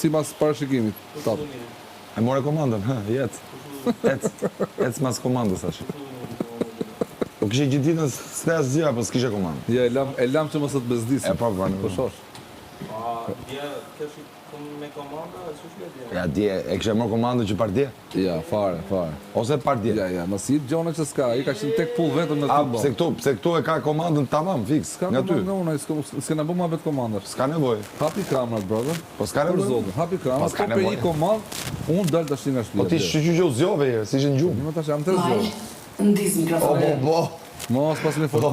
sipas parashikimit. Top. E more komandën, jet. Ec mas komandës tash. Po kishe gjithë ditën s'ka asgjë apo s'kishe komandë? Ja, e lam që mos të bezdisim. E po. Po shosh. Dje kesh me komanda, s'u shkëdje. Ja dje, e kishe marrë komandën që par dje? Ja, fare. Ose par dje? Ja, mos i gjona që s'ka, i ka qenë tek pull vetëm në pse këtu e ka komandën tamam fix nga ty. Ska unë, s'ka na bë më vetë komandër. S'ka nevojë. Hapi kramrat, brother. Po s'ka Për nevojë. zotin, hapi kramrat, po për i komand, unë dal tash nga shtëpia. Po ti shqyqy që u zjove herë, si ishe në gjumë. Më tash jam të zgjoh. Ndis mikrofonin. Mos pas me foto.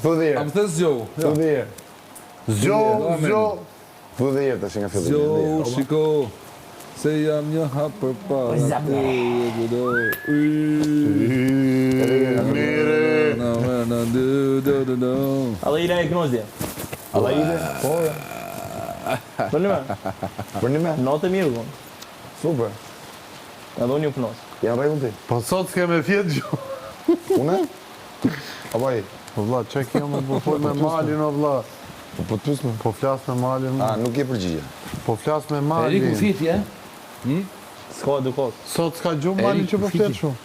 Thudhirë. Am të zgjoh. Thudhirë. Zgjoh. Thudhirë tash nga fillim. Zgjoh, shiko. Se jam një hap për pas. Alla ide e knozdje. Alla ide? Po. Për një me? Natë mirë kon. Super. Edhe unë ju punos. Janë rregull ti? Po sot s'ke me fjetë gjo. Une? Apo ai? Po vlla, që kjo më po me malin o vlla. Po tus më. Po flas me malin. Nuk je përgjigje. Po flas me malin. Eriku fiti, e? S'ka edukot. Sot s'ka gjumë malin që po flet shumë.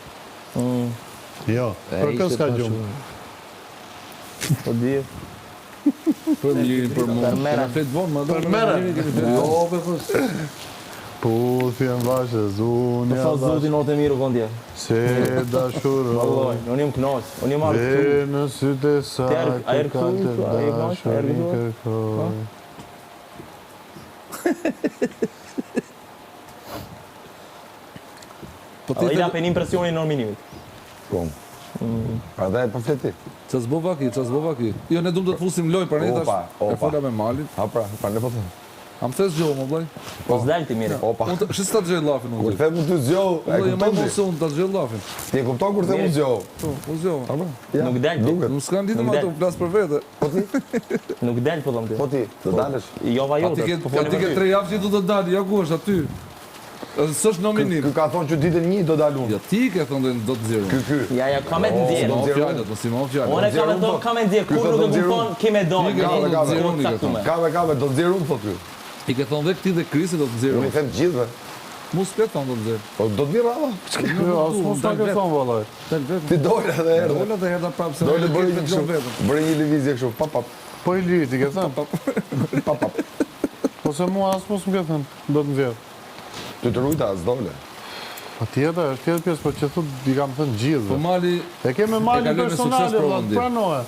Jo, për kë s'ka gjumë? Po di. Për mirin, për mua. Për mera. Flet vonë, më do. Për mera. Jo, për fos. Puthjen vashë zunja. Po sa zoti natë mirë kon dje. Se dashuro. Vallai, unë jam kënaq. Unë jam marrë. Dhe në sytë e saj A e dashurin kërkoj. Alla ide apen impresionin në minimit. Kom. Prandaj po fleti. Ç'as bova ki. Jo, ne duam të fusim loj për ne tash. E fola me malin. Ha pra ne po them. Am thes gjoh, më vllai. Po s'dalti mirë. Opa. Unë shi sta gjej llafin Kur unë. them ty zgjoh, e Unë kupton më ti? son ta gjej llafin. Ti e kupton kur them zgjoh? Po zgjoh. Apo? Nuk dalti. Nuk s'kan ditë më ato flas për vete. Nuk dal po dom ti. Po ti, do dalësh. Jo Ti vajote. ke Po ti folëm. ke 3 javë që do të dalë, ja ku është aty. S'është nominim. Ky ka thonë që ditën 1 do dalun. Ja ti ke thonë do të nxjerrë. Ky. Ja kam të ndjer. Mos fjalët, mos i më fjalët. Unë kam të ndjer. Kur nuk e kupton, kimë don. Kave, do nxjerr unë thotë ky. I ke thonë dhe këti dhe Krisi do të nxjerrë. Unë i them të gjithëve. Mos ke thonë do të nxjerrë. Po do të vi rradha. Jo, as mos ta ke thonë vallaj. Dal vetëm. Ti dole edhe erdhe. Dola dhe erdha prapë se. Dole bëri të kështu vetëm. Bëri një lëvizje kështu, pap. Po i liri, ti ke thënë? Pap. Po se mua as mos më ke thënë, do të nxjerr. Ty të rujta as dole. Po tjetër, është tjetër pjesë, po që thot i kam thënë gjithë. Po mali E ke me malin kaloj me sukses personale, për valla, mundi. pranoje.